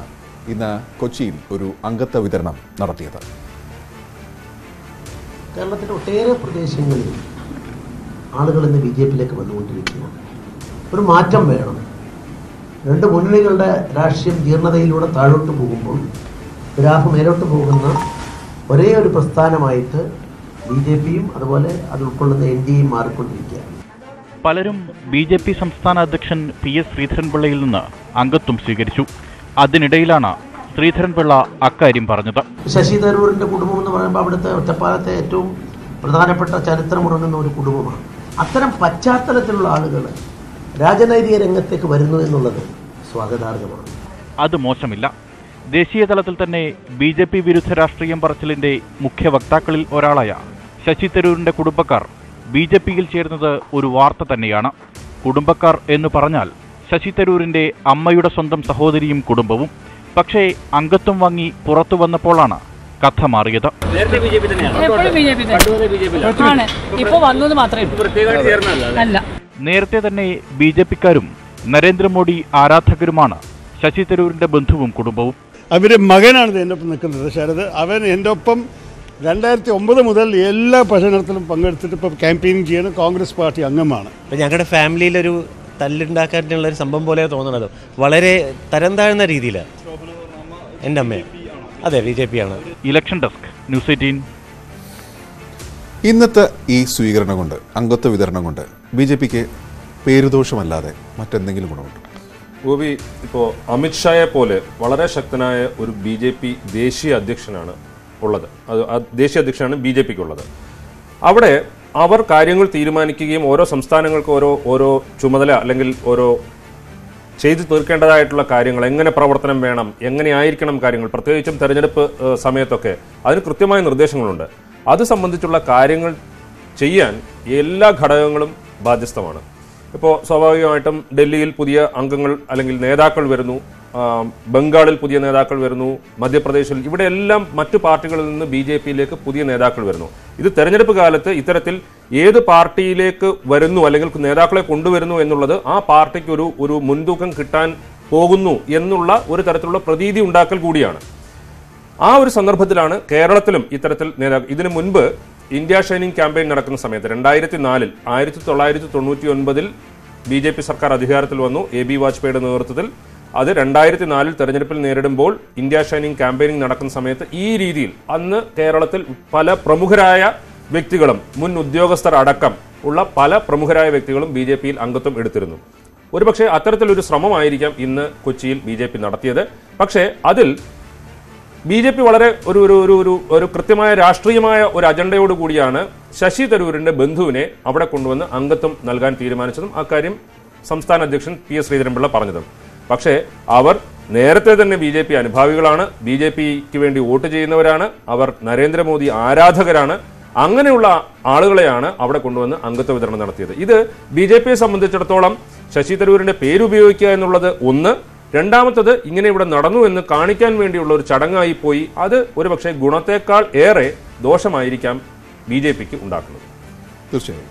ഇന്ന് കൊച്ചിയിൽ ഒരു അംഗത്വ വിതരണം നടത്തിയത്. കേരളത്തിൻ്റെ ഒട്ടേറെ പ്രദേശങ്ങളിൽ ആളുകൾ ഇന്ന് BJPയിലേക്ക് വന്നുകൊണ്ടിരിക്കുകയാണ്. ഒരു മാറ്റം വേണം. രണ്ട് മുന്നണികളുടെ രാഷ്ട്രീയം ജീർണതയിലൂടെ താഴോട്ട് പോകുമ്പോൾ ഗ്രാഫ് മേലോട്ട് പോകുന്ന ഒരേ ഒരു പ്രസ്ഥാനമായിട്ട് BJPയും അതുപോലെ അത് ഉൾക്കൊള്ളുന്ന NDAയും മാറിക്കൊണ്ടിരിക്കുകയാണ്. പലരും BJP സംസ്ഥാന അധ്യക്ഷൻ PS ശ്രീധരൻപിള്ളയിൽ നിന്ന് അംഗത്വം സ്വീകരിച്ചു. അതിനിടയിലാണ് ശ്രീധരൻപിള്ള അക്കാര്യം പറഞ്ഞത്. ശശി തരൂരിൻ്റെ കുടുംബം എന്ന് പറയുമ്പോൾ അവിടുത്തെ ഒറ്റപ്പാലത്തെ ഏറ്റവും പ്രധാനപ്പെട്ട ചരിത്രമുറങ്ങുന്ന ഒരു കുടുംബമാണ്. അത്തരം പശ്ചാത്തലത്തിലുള്ള ആളുകൾ രാജനൈതിക രംഗത്തേക്ക് വരുന്നു എന്നുള്ളത് സ്വാഗതാർഹമാണ്. അത് മോശമില്ല. ദേശീയ തലത്തിൽ തന്നെ BJP വിരുദ്ധ രാഷ്ട്രീയം പറച്ചിലിന്റെ മുഖ്യ വക്താക്കളിൽ ഒരാളായ ശശി തരൂരിന്റെ കുടുംബക്കാർ BJPയിൽ ചേർന്നത് ഒരു വാർത്ത തന്നെയാണ്. കുടുംബക്കാർ എന്ന് പറഞ്ഞാൽ ശശി തരൂരിന്റെ അമ്മയുടെ സ്വന്തം സഹോദരിയും കുടുംബവും. പക്ഷേ അംഗത്വം വാങ്ങി പുറത്തു വന്നപ്പോഴാണ് കഥ മാറിയത്. നേരത്തെ തന്നെ BJPക്കാരും നരേന്ദ്രമോദി ആരാധകരുമാണ് ശശി തരൂരിന്റെ ബന്ധുവും കുടുംബവും. അവരുടെ മകനാണ് എൻ്റെ ഒപ്പം നിൽക്കുന്നത് ശരത്. അവൻ എൻ്റെ ഒപ്പം 2009 മുതൽ എല്ലാ പ്രചരണത്തിലും പങ്കെടുത്തിട്ട് ഇപ്പോൾ ക്യാമ്പയിനിങ് ചെയ്യുന്ന കോൺഗ്രസ് പാർട്ടി അംഗമാണ്. ഇപ്പം ഞങ്ങളുടെ ഫാമിലിയിലൊരു തല്ലുണ്ടാക്കാനുള്ളൊരു സംഭവം പോലെയാണ് തോന്നുന്നത്. വളരെ തരം താഴ്ന്ന രീതിയിലാണ്. എൻ്റെ അമ്മ അതെ BJP ആണ്. Election desk news 18. ഇന്നത്തെ ഈ സ്വീകരണം കൊണ്ട്, അംഗത്വ വിതരണം കൊണ്ട് BJPക്ക് പേരുദോഷമല്ലാതെ മറ്റെന്തെങ്കിലും ഗുണമുണ്ട്? ഗോപി, ഇപ്പോൾ അമിത്ഷായെ പോലെ വളരെ ശക്തനായ ഒരു BJP ദേശീയ അധ്യക്ഷനാണ് ഉള്ളത്. ദേശീയ അധ്യക്ഷനാണ് BJPക്കുള്ളത്. അവിടെ അവർ കാര്യങ്ങൾ തീരുമാനിക്കുകയും ഓരോ സംസ്ഥാനങ്ങൾക്ക് ഓരോ ചുമതല അല്ലെങ്കിൽ ഓരോ ചെയ്തു തീർക്കേണ്ടതായിട്ടുള്ള കാര്യങ്ങൾ, എങ്ങനെ പ്രവർത്തനം വേണം, എങ്ങനെയായിരിക്കണം കാര്യങ്ങൾ, പ്രത്യേകിച്ചും തെരഞ്ഞെടുപ്പ് സമയത്തൊക്കെ അതിന് കൃത്യമായ നിർദ്ദേശങ്ങളുണ്ട്. അത് സംബന്ധിച്ചുള്ള കാര്യങ്ങൾ ചെയ്യാൻ എല്ലാ ഘടകങ്ങളും ബാധ്യസ്ഥമാണ്. ഇപ്പോൾ സ്വാഭാവികമായിട്ടും ഡൽഹിയിൽ പുതിയ അംഗങ്ങൾ അല്ലെങ്കിൽ നേതാക്കൾ വരുന്നു, ബംഗാളിൽ പുതിയ നേതാക്കൾ വരുന്നു, മധ്യപ്രദേശിൽ, ഇവിടെ എല്ലാം മറ്റു പാർട്ടികളിൽ നിന്ന് BJPയിലേക്ക് പുതിയ നേതാക്കൾ വരുന്നു. ഇത് തെരഞ്ഞെടുപ്പ് കാലത്ത് ഇത്തരത്തിൽ ഏത് പാർട്ടിയിലേക്ക് വരുന്നു അല്ലെങ്കിൽ നേതാക്കളെ കൊണ്ടുവരുന്നു എന്നുള്ളത് ആ പാർട്ടിക്ക് ഒരു മുൻതൂക്കം കിട്ടാൻ പോകുന്നു എന്നുള്ള ഒരു തരത്തിലുള്ള പ്രതീതി ഉണ്ടാക്കൽ കൂടിയാണ്. ആ ഒരു സന്ദർഭത്തിലാണ് കേരളത്തിലും ഇത്തരത്തിൽ നേതാക്കൾ. ഇതിനു മുൻപ് ഇന്ത്യ ഷൈനിങ് ക്യാമ്പയിൻ നടക്കുന്ന സമയത്ത് 2004 1999 BJP സർക്കാർ അധികാരത്തിൽ വന്നു, AB വാജ്പേയിയുടെ നേതൃത്വത്തിൽ. അത് 2004 തെരഞ്ഞെടുപ്പിൽ നേരിടുമ്പോൾ ഇന്ത്യ ഷൈനിങ് ക്യാമ്പയിനിങ് നടക്കുന്ന സമയത്ത് ഈ രീതിയിൽ അന്ന് കേരളത്തിൽ പല പ്രമുഖരായ വ്യക്തികളും മുൻ ഉദ്യോഗസ്ഥർ അടക്കം ഉള്ള പല പ്രമുഖരായ വ്യക്തികളും BJPയിൽ അംഗത്വം എടുത്തിരുന്നു. ഒരുപക്ഷെ അത്തരത്തിലൊരു ശ്രമമായിരിക്കാം ഇന്ന് കൊച്ചിയിൽ BJP നടത്തിയത്. പക്ഷേ അതിൽ BJP വളരെ ഒരു കൃത്യമായ രാഷ്ട്രീയമായ ഒരു അജണ്ടയോട് കൂടിയാണ് ശശി തരൂരിന്റെ ബന്ധുവിനെ അവിടെ കൊണ്ടുവന്ന് അംഗത്വം നൽകാൻ തീരുമാനിച്ചതും അക്കാര്യം സംസ്ഥാന അധ്യക്ഷൻ PS ശ്രീധരൻപിള്ള പറഞ്ഞതും. പക്ഷേ അവർ നേരത്തെ തന്നെ BJP അനുഭാവികളാണ്, BJPക്ക് വേണ്ടി വോട്ട് ചെയ്യുന്നവരാണ്, അവർ നരേന്ദ്രമോദി ആരാധകരാണ്. അങ്ങനെയുള്ള ആളുകളെയാണ് അവിടെ കൊണ്ടുവന്ന് അംഗത്വ വിതരണം നടത്തിയത്. ഇത് BJPയെ സംബന്ധിച്ചിടത്തോളം ശശി തരൂരിന്റെ പേരുപയോഗിക്കുക എന്നുള്ളത് ഒന്ന്, രണ്ടാമത്തത് ഇങ്ങനെ ഇവിടെ നടന്നു എന്ന് കാണിക്കാൻ വേണ്ടിയുള്ള ഒരു ചടങ്ങായി പോയി. അത് ഒരുപക്ഷെ ഗുണത്തേക്കാൾ ഏറെ ദോഷമായിരിക്കാം BJPക്ക് ഉണ്ടാക്കുന്നത്. തീർച്ചയായും.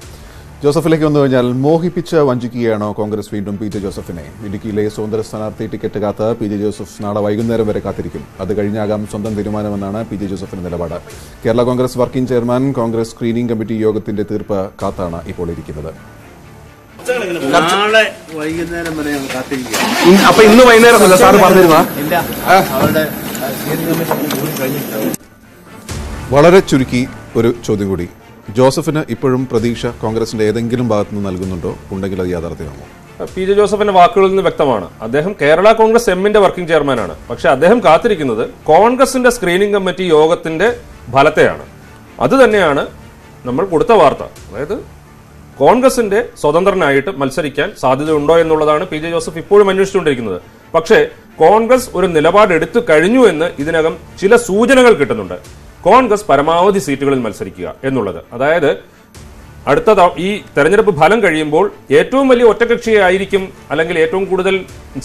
ജോസഫിലേക്ക് വന്നു കഴിഞ്ഞാൽ, മോഹിപ്പിച്ച് വഞ്ചിക്കുകയാണോ കോൺഗ്രസ് വീണ്ടും PJ ജോസഫിനെ? ഇടുക്കിയിലെ സ്വതന്ത്ര സ്ഥാനാർത്ഥി ടിക്കറ്റ് കാത്ത് PJ ജോസഫ് നാളെ വൈകുന്നേരം വരെ കാത്തിരിക്കും. അത് കഴിഞ്ഞാകാം സ്വന്തം തീരുമാനമെന്നാണ് PJ ജോസഫിന്റെ നിലപാട്. Kerala Congress working chairman Congress screening committee യോഗത്തിന്റെ തീർപ്പ് കാത്താണ് ഇപ്പോൾ ഇരിക്കുന്നത്. നാളെ വൈകുന്നേരം വരെ കാത്തിരിക്കുക. അപ്പൊ ഇന്ന് വൈകുന്നേരം സാർ പറഞ്ഞിരുന്ന വളരെ ചുരുക്കി ഒരു ചോദ്യം കൂടി. ജോസഫിന് ഇപ്പോഴും പ്രതീക്ഷ കോൺഗ്രസിന്റെ ഏതെങ്കിലും ഭാഗത്തുനിന്ന് നൽകുന്നുണ്ടോ? ഉണ്ടെങ്കിൽ അത് യാഥാർത്ഥ്യമാണോ? PJ ജോസഫിന്റെ വാക്കുകളിൽ നിന്ന് വ്യക്തമാണ്. അദ്ദേഹം കേരള കോൺഗ്രസ് എമ്മിന്റെ വർക്കിംഗ് ചെയർമാനാണ്. പക്ഷെ അദ്ദേഹം കാത്തിരിക്കുന്നത് കോൺഗ്രസിന്റെ സ്ക്രീനിംഗ് കമ്മിറ്റി യോഗത്തിന്റെ ഫലത്തെയാണ്. അത് തന്നെയാണ് നമ്മൾ കൊടുത്ത വാർത്ത. അതായത് കോൺഗ്രസിന്റെ സ്വതന്ത്രനായിട്ട് മത്സരിക്കാൻ സാധ്യതയുണ്ടോ എന്നുള്ളതാണ് PJ ജോസഫ് ഇപ്പോഴും അന്വേഷിച്ചുകൊണ്ടിരിക്കുന്നത്. പക്ഷേ കോൺഗ്രസ് ഒരു നിലപാട് എടുത്തു കഴിഞ്ഞു എന്ന് ഇതിനകം ചില സൂചനകൾ കിട്ടുന്നുണ്ട്. കോൺഗ്രസ് പരമാവധി സീറ്റുകളിൽ മത്സരിക്കുക എന്നുള്ളത്. അതായത് അടുത്ത ഈ തെരഞ്ഞെടുപ്പ് ഫലം കഴിയുമ്പോൾ ഏറ്റവും വലിയ ഒറ്റകക്ഷിയായിരിക്കും, അല്ലെങ്കിൽ ഏറ്റവും കൂടുതൽ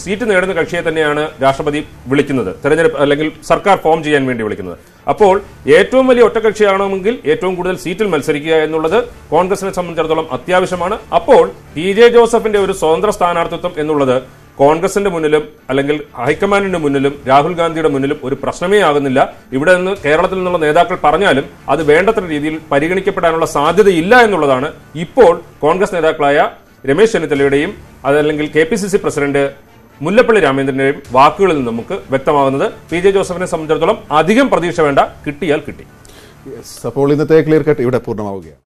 സീറ്റ് നേടുന്ന കക്ഷിയെ തന്നെയാണ് രാഷ്ട്രപതി വിളിക്കുന്നത്, തെരഞ്ഞെടുപ്പ് അല്ലെങ്കിൽ സർക്കാർ ഫോം ചെയ്യാൻ വേണ്ടി വിളിക്കുന്നത്. അപ്പോൾ ഏറ്റവും വലിയ ഒറ്റകക്ഷിയാണെങ്കിൽ ഏറ്റവും കൂടുതൽ സീറ്റിൽ മത്സരിക്കുക എന്നുള്ളത് കോൺഗ്രസിനെ സംബന്ധിച്ചിടത്തോളം അത്യാവശ്യമാണ്. അപ്പോൾ PJ ജോസഫിന്റെ ഒരു സ്വതന്ത്ര സ്ഥാനാർത്ഥിത്വം എന്നുള്ളത് കോൺഗ്രസിന്റെ മുന്നിലും അല്ലെങ്കിൽ ഹൈക്കമാൻഡിന്റെ മുന്നിലും രാഹുൽ ഗാന്ധിയുടെ മുന്നിലും ഒരു പ്രശ്നമേ ആകുന്നില്ല. ഇവിടെ നിന്ന് കേരളത്തിൽ നിന്നുള്ള നേതാക്കൾ പറഞ്ഞാലും അത് വേണ്ടത്ര രീതിയിൽ പരിഗണിക്കപ്പെടാനുള്ള സാധ്യതയില്ല എന്നുള്ളതാണ് ഇപ്പോൾ കോൺഗ്രസ് നേതാക്കളായ രമേശ് ചെന്നിത്തലയുടെയും അതല്ലെങ്കിൽ KPCC പ്രസിഡന്റ് മുല്ലപ്പള്ളി രാമചന്ദ്രന്റെയും വാക്കുകളിൽ നിന്ന് നമുക്ക് വ്യക്തമാകുന്നത്. PJ ജോസഫിനെ സംബന്ധിച്ചിടത്തോളം അധികം പ്രതീക്ഷ വേണ്ട, കിട്ടിയാൽ കിട്ടി. അപ്പോൾ ഇന്നത്തെ ക്ലിയർ കട്ട് ഇവിടെ പൂർണ്ണമാവുകയാണ്.